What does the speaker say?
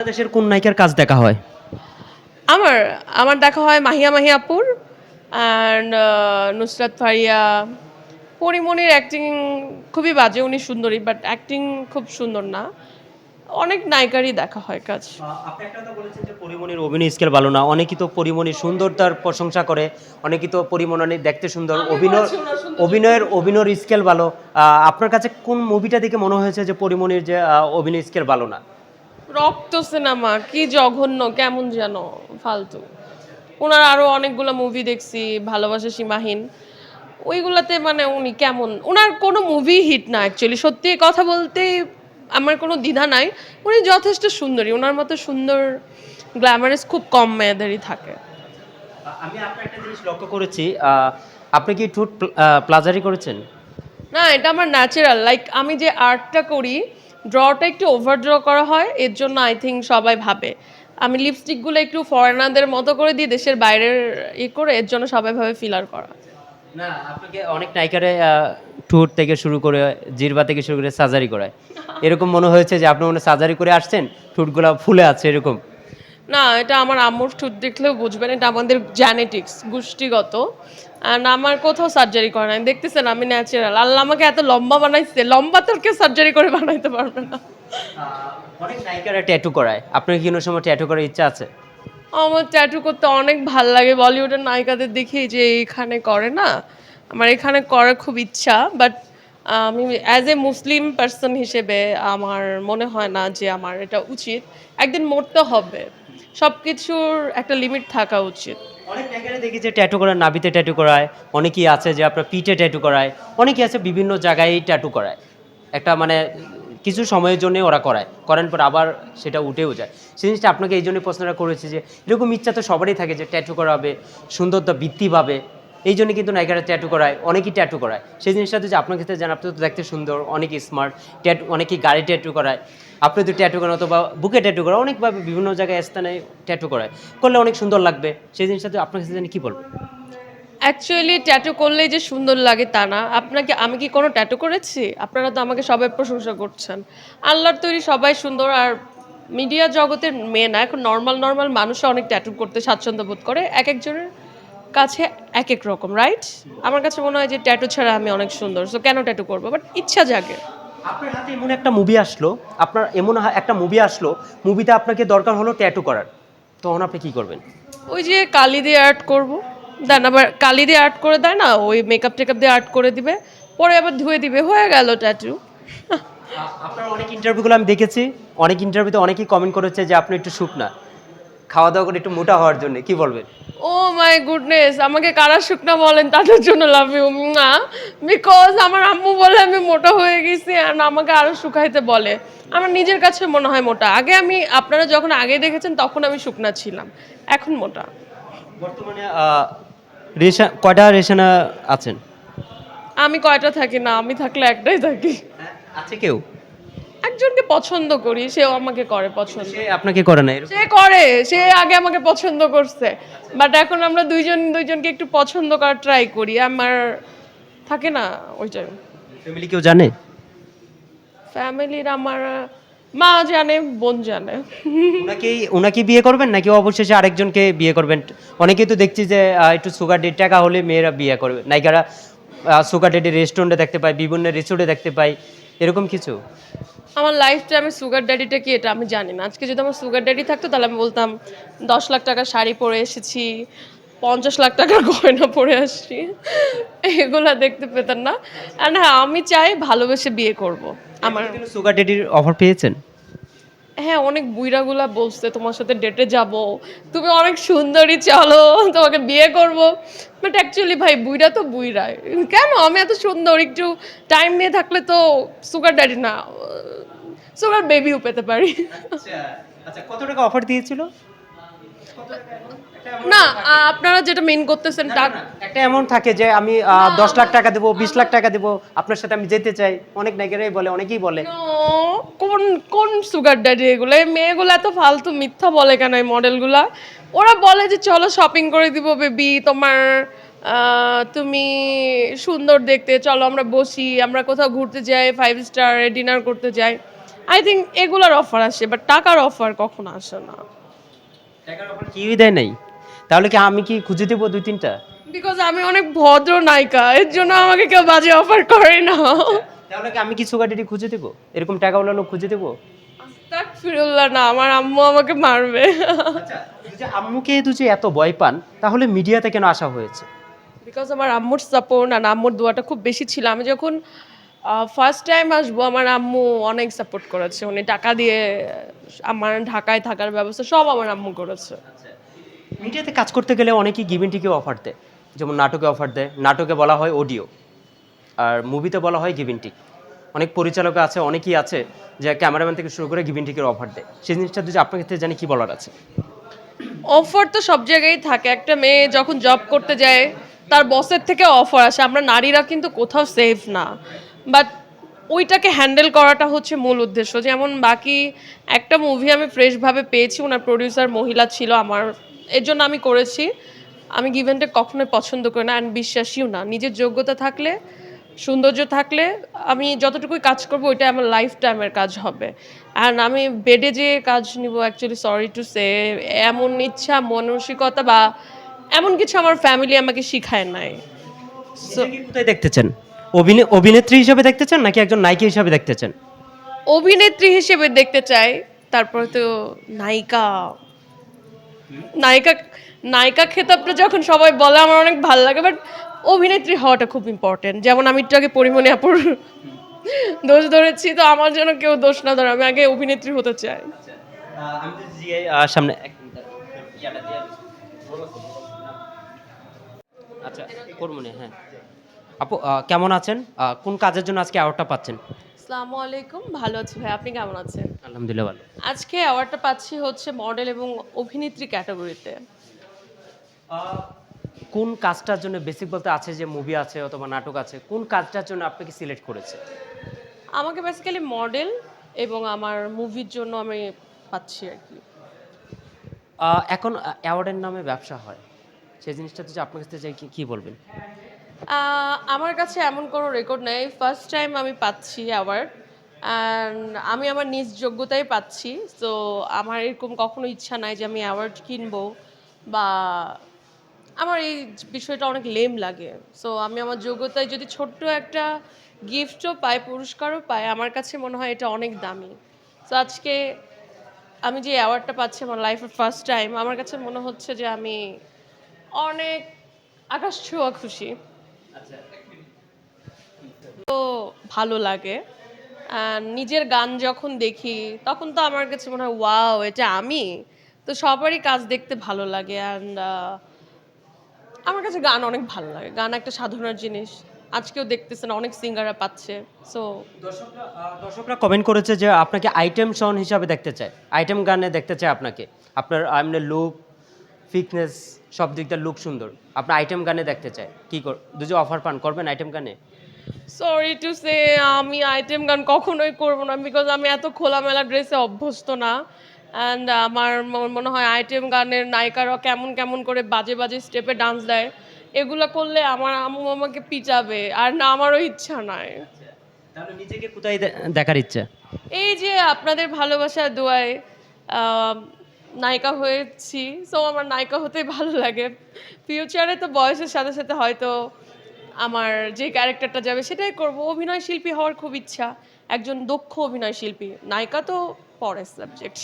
বাংলাদেশের কোন নায়িকার কাজ দেখা হয়? আমার আমার দেখা হয় মাহিয়া আপুর অ্যান্ড নুসরাত ফারিয়া। পরিমণির অ্যাক্টিং খুবই বাজে, উনি সুন্দরী বাট অ্যাক্টিং খুব সুন্দর না। অনেক নায়িকারই দেখা হয় কাজ। আপনি একটা কথা বলেছেন যে পরিমণির অভিনয় স্কেল ভালো না। অনেকেই তো পরিমণির সুন্দরতার প্রশংসা করে। অনেকেই তো পরিমণি দেখতে সুন্দর, অভিনয়ের স্কেল ভালো। আপনার কাছে কোন মুভিটা দেখে মনে হয়েছে যে পরিমণির যে অভিনয় স্কেল ভালো না? রক্ত সিনেমা কি জঘন্য, কেমন যেন ফালতু। ওনার আরও অনেকগুলো মুভি দেখছি, ভালোবাসা সীমাহীন। ওইগুলাতে মানে উনি কেমন, ওনার কোনো মুভি হিট না অ্যাকচুয়ালি। সত্যি কথা বলতে আমার কোনো দ্বিধা নাই। উনি যথেষ্ট সুন্দরী, ওনার মতো সুন্দর গ্ল্যামারাস খুব কম মেয়েদেরই থাকে। আমি আপনার একটা জিনিস লক্ষ্য করেছি। আপনি কি ঠোঁট প্লাজারি করেছেন? না, এটা আমার ন্যাচারাল। লাইক আমি যে আর্টটা করি, ড্রটা একটু ওভার ড্র করা হয়, এর জন্য আই থিঙ্ক সবাই ভাবে আমি লিপস্টিকগুলো একটু ফরেনারদের মতো করে দিই, দেশের বাইরের করে, এর জন্য সবাই ভাবে ফিলার করা। না, আপনাকে অনেক নায়িকারে ঠোঁট থেকে শুরু করে জিহ্বা থেকে শুরু করে সার্জারি করায়। এরকম মনে হয়েছে যে আপনি মনে সার্জারি করে আসছেন, ঠোঁটগুলা ফুলে আছে এরকম? না, এটা আমার আম্মুর ঠোঁট দেখলেও বুঝবেন, এটা আমাদের জেনেটিক্স, গোষ্ঠীগত। অ্যান্ড আমার কোথাও সার্জারি করে নাই, দেখতেছেন আমি ন্যাচারাল। আল্লাহ আমাকে এত লম্বা বানাইছে, লম্বা তো কেউ সার্জারি করে বানাইতে পারবে না। অনেক নায়িকারা ট্যাটু করায়। আপনার কি কোনো সময় ট্যাটু করার ইচ্ছা আছে? আমার ট্যাটু করতে অনেক ভাল লাগে। বলিউডের নায়িকাদের দেখি যে এখানে করে না, আমার এখানে করার খুব ইচ্ছা। বাট আমি অ্যাজ এ মুসলিম পার্সন হিসেবে আমার মনে হয় না যে আমার এটা উচিত। একদিন মরতে হবে, সব কিছুর একটা লিমিট থাকা উচিত। অনেক নায়িকারা দেখি যে ট্যাটু করায়, নাভিতে ট্যাটু করায়। অনেকেই আছে যে আপনার পিঠে ট্যাটু করায়। অনেকেই আছে বিভিন্ন জায়গায় ট্যাটু করায়। একটা মানে কিছু সময়ের জন্য ওরা করেন পর আবার সেটা উঠেও যায়। সেই জিনিসটা আপনাকে এই জন্যই প্রশ্নটা করেছি যে এরকম ইচ্ছা তো সবারই থাকে যে ট্যাটু করা হবে, সুন্দরতা বৃদ্ধি পাবে। এই জন্য কিন্তু নায়িকারা ট্যাটু করায়, অনেকেই ট্যাটু করায়। সেই জিনিসটা তো যে আপনার ক্ষেত্রে জান, আপনি তো দেখতে সুন্দর, অনেকেই স্মার্ট, অনেকেই গাড়ি ট্যাটু করায়। আপনি তো ট্যাটু করেন অথবা বুকে ট্যাটু করা, অনেকভাবে বিভিন্ন জায়গায় স্থানে ট্যাটু করায়, করলে অনেক সুন্দর লাগবে। সেই জিনিসটা তো আপনার কাছে জানি কী বলবো? অ্যাকচুয়ালি ট্যাটু করলেই যে সুন্দর লাগে তা না। আপনাকে আমি কি কোনো ট্যাটু করেছি? আপনারা তো আমাকে সবাই প্রশংসা করছেন। আল্লাহর তৈরি সবাই সুন্দর। আর মিডিয়া জগতের মেয়ে না, এখন নর্মাল মানুষও অনেক ট্যাটু করতে স্বাচ্ছন্দ্য বোধ করে। একেকজনের কাছে একেক রকম, রাইট? আমার কাছে মনে হয় যে ট্যাটু ছাড়া আমি অনেক সুন্দর। সো কেন ট্যাটু করবো? বাট ইচ্ছা জাগে। আপনার হাতে এমন একটা মুভি আসলো, একটা মুভি আসলো, মুভিতে আপনাকে দরকার হলো ট্যাটু করার, তখন আপনি কি করবেন? ওই যে কালি দিয়ে আর্ট করবো। দেন আবার কালি দিয়ে আর্ট করে দেয় না, ওই মেকআপ টেকআপ দিয়ে আর্ট করে দিবে, পরে আবার ধুয়ে দিবে, হয়ে গেল ট্যাটু। আপনার অনেক ইন্টারভিউগুলো আমি দেখেছি, অনেক ইন্টারভিউতে অনেকেই কমেন্ট করেছে যে আপনি একটু শুকনা, খাওয়া দাওয়া করে একটু মোটা হওয়ার জন্য, কি বলবেন? ও মাই গুডনেস, আমাকে কারা শুকনা বলেন তাদের জন্য লাভ ইউ না। বিকজ আমার আম্মু বলে আমি মোটা হয়ে গেছি আর আমাকে আরো শুকাইতে বলে। আমার নিজের কাছে মনে হয় মোটা। আগে আমি, আপনারা যখন আগে দেখেছেন তখন আমি শুকনা ছিলাম, এখন মোটা। বর্তমানে কয়টা রেশনা আছেন? আমি কয়টা থাকি না, আমি থাকলে একটাই থাকি। আছে কেউ? একজনকে পছন্দ করি, সেও আমাকে করে পছন্দ। সে আপনাকে করে না এরকম? সে করে, সে আগে আমাকে পছন্দ করছে, বাট এখন আমরা দুইজনকে একটু পছন্দ করার ট্রাই করি। আমার থাকে না ওইটাই। ফ্যামিলি কেউ জানে? ফ্যামিলির আমার মা জানে, বোন জানে। ওনাকেই বিয়ে করবেন নাকি অবশেষে আরেকজনকে বিয়ে করবেন? অনেকেই তো দেখছি যে একটু সুগার ডেট টাকা হলে মেয়েরা বিয়ে করবে, নায়িকারা সুগার ডেটে রেস্টুরেন্টে দেখতে পাই, বিভিন্ন রিসোর্টে দেখতে পাই, এরকম কিছু? আমার লাইফটা আমি সুগার ড্যাডিটা কি এটা আমি জানি না। আজকে যদি আমার সুগার ড্যাডি থাকতো তাহলে আমি বলতাম 10 লাখ টাকার শাড়ি পরে এসেছি, 50 লাখ টাকার গয়না পরে আসছি, এগুলা দেখতে পেতেন না। আর হ্যাঁ, আমি চাই ভালোবেসে বিয়ে করব। আমার সুগার ডেটির অফার পেয়েছেন? হ্যাঁ, অনেক বুইড়াগুলা বলছে তোমার সাথে ডেটে যাব, তুমি অনেক সুন্দরী, চলো তোমাকে বিয়ে করব। বাট অ্যাকচুয়ালি ভাই, বুইড়া তো বুইড়াই। কেন, আমি এত সুন্দর, একটু টাইম নিয়ে থাকলে তো সুগার ড্যাডি না, সুগার বেবিও পেতে পারি। আচ্ছা আচ্ছা, কত টাকা অফার দিয়েছিল? না, আপনারা যেটা মেন করতেছেন তার একটা অ্যামাউন্ট থাকে যে আমি 10 লাখ টাকা দেবো, 20 লাখ টাকা দেবো, আপনার সাথে আমি যেতে চাই, অনেক নায়িকারাই বলে, অনেকেই বলে। No, কোন কোন সুগার ড্যাডি এগুলো? এই মেয়েগুলো এত ফালতু মিথ্যা বলে কেন? এই মডেলগুলা ওরা বলে যে চলো শপিং করে দিব বেবি, তোমার তুমি সুন্দর দেখতে, চলো আমরা বসি, আমরা কোথাও ঘুরতে যাই, 5 স্টার ডিনার করতে যাই। আই থিঙ্ক এগুলার অফার আসে, বাট টাকার অফার কখনো আসে না। টাকার অফার কেউই দেয় নাই, তাহলে কি আমি কি খুঁজে দেবো 2-3টা? বিকজ আমি অনেক ভদ্র নায়িকা, এর জন্য আমাকে কেউ বাজে অফার করে না। তাহলে কি আমি কি সুগার ড্যাডি খুঁজে দেবো, এরকম টাকাওয়ালা লোক খুঁজে দেবো? আস্তাগফিরুল্লাহ, না, আমার আম্মু আমাকে মারবে। আচ্ছা, যে আম্মুকে যে এত ভয় পান, তাহলে মিডিয়াতে কেন আসা হয়েছে? বিকজ আমার আম্মুর সাপোর্ট আর আম্মুর দোয়াটা খুব বেশি ছিল। আমি যখন ফার্স্ট টাইম আসবো, আমার আম্মু অনেক সাপোর্ট করেছে, উনি টাকা দিয়ে আমার ঢাকায় থাকার ব্যবস্থা সব আমার আম্মু করেছে। মিডিয়াতে কাজ করতে গেলে অনেকেই গিভেন টেকে অফার দেয়, যেমন নাটকে অফার দেয়, নাটকে বলা হয় অডিও, আর মুভিতে বলা হয় গিভেন টেক। অনেক পরিচালক আছে, অনেকেই আছে যে ক্যামেরাম্যান থেকে শুরু করে গিভেন টেকের অফার দেয়। সেই জিনিসটা যদি আপনার ক্ষেত্রে জানি কি বলার আছে? অফার তো সব জায়গায় থাকে, একটা মেয়ে যখন জব করতে যায় তার বসের থেকে অফার আসে, আমরা নারীরা কিন্তু কোথাও সেফ না, বাট ওইটাকে হ্যান্ডেল করাটা হচ্ছে মূল উদ্দেশ্য। যেমন বাকি একটা মুভি আমি ফ্রেশভাবে পেয়েছি, ওনার প্রডিউসার মহিলা ছিল, আমার এর জন্য আমি করেছি। আমি গিভেনটা কখনোই পছন্দ করি না, অ্যান্ড বিশ্বাসীও না। নিজের যোগ্যতা থাকলে, সৌন্দর্য থাকলে আমি যতটুকুই কাজ করবো ওইটা আমার লাইফ টাইমের কাজ হবে। অ্যান্ড আমি বেডে যে কাজ নিব, অ্যাকচুয়ালি সরি টু সে, এমন ইচ্ছা মানসিকতা বা এমন কিছু আমার ফ্যামিলি আমাকে শিখায় নাই। সো নিজেকে কোথায় দেখতে চান? অভিনেত্রী হিসেবে দেখতে চান নাকি একজন নায়িকা হিসেবে দেখতে চান? অভিনেত্রী হিসেবে দেখতে চাই, তারপরে তো নায়িকা, নায়িকা নায়িকা খেতাবটা যখন সবাই বলে আমার অনেক ভালো লাগে, বাট অভিনেত্রী হওয়াটা খুব ইম্পর্টেন্ট। যেমন আমি একটু আগে পরিমণি আপুর দোষ ধরেছি, তো আমার জন্য কেউ দোষ না ধরে, আমি আগে অভিনেত্রী হতে চাই। আমি যদি জিআই সামনে এক মিনিট ইয়াটা দিয়ে আচ্ছা করবো না, হ্যাঁ। আপু কেমন আছেন? কোন কাজের জন্য আজকে অ্যাওয়ার্ডটা পাচ্ছেন? আসসালামু আলাইকুম, ভালো আছি ভাই, আপনি কেমন আছেন? আলহামদুলিল্লাহ ভালো। আজকে অ্যাওয়ার্ডটা পাচ্ছি হচ্ছে মডেল এবং অভিনেত্রী ক্যাটাগরিতে। কোন কাজটার জন্য বেসিক বলতে আছে যে মুভি আছে অথবা নাটক আছে, কোন কাজটার জন্য আপনাকে সিলেক্ট করেছে? আমাকে বেসিক্যালি মডেল এবং আমার মুভির জন্য আমি পাচ্ছি আর কি। এখন অ্যাওয়ার্ডের নামে ব্যবসা হয়, সেই জিনিসটা যে আপনার কাছে যাই কি বলবেন? আমার কাছে এমন কোনো রেকর্ড নেই, ফার্স্ট টাইম আমি পাচ্ছি অ্যাওয়ার্ড, অ্যান্ড আমি আমার নিজ যোগ্যতায় পাচ্ছি। সো আমার এরকম কখনো ইচ্ছা নাই যে আমি অ্যাওয়ার্ড কিনবো, বা আমার এই বিষয়টা অনেক লেম লাগে। সো আমি আমার যোগ্যতায় যদি ছোট্ট একটা গিফটও পাই, পুরস্কারও পাই, আমার কাছে মনে হয় এটা অনেক দামি। সো আজকে আমি যে অ্যাওয়ার্ডটা পাচ্ছি আমার লাইফের ফার্স্ট টাইম, আমার কাছে মনে হচ্ছে যে আমি অনেক আকাশ ছোঁয়া খুশি। তো ভালো লাগে। নিজের গান যখন দেখি তখন তো আমার কাছে মনে হয় ওয়াও, এটা আমি। তো সবারই কাজ দেখতে ভালো লাগে, অ্যান্ড আমার কাছে গান অনেক ভালো লাগে। গান একটা সাধনার জিনিস। আজকেও দেখতেছেন অনেক সিঙ্গাররা পাচ্ছে। সো দর্শকরা কমেন্ট করেছে যে আপনাকে আইটেম সং হিসাবে দেখতে চায়, আইটেম গানে দেখতে চায় আপনাকে। আপনার এমনি লুক, ফিটনেস, সব দিক দিয়ে লুক সুন্দর, আপনার আইটেম গানে দেখতে চায়। কি যদি অফার পান করবেন আইটেম গানে? সরি টু সে, আমি আইটেম গান কখনোই করবো না, বিকজ আমি এত খোলামেলা ড্রেসে অভ্যস্ত না। অ্যান্ড আমার মনে হয় আইটেম গানের নায়িকারা কেমন কেমন করে বাজে বাজে স্টেপে ডান্স দেয়, এগুলো করলে আমার আম্মু আমাকে পিটাবে, আর না আমারও ইচ্ছা নাই। তাহলে নিজেকে কোথায় দেখার ইচ্ছা? এই যে আপনাদের ভালোবাসার দোয়ায় আহ, নায়িকা হয়েছি, সো আমার নায়িকা হতেই ভালো লাগে। ফিউচারে তো বয়সের সাথে সাথে হয়তো আমার যে ক্যারেক্টারটা যাবে সেটাই করব। অভিনয় শিল্পী হওয়ার খুব ইচ্ছা, একজন দক্ষ অভিনয় শিল্পী। নায়িকা তো পরের সাবজেক্ট।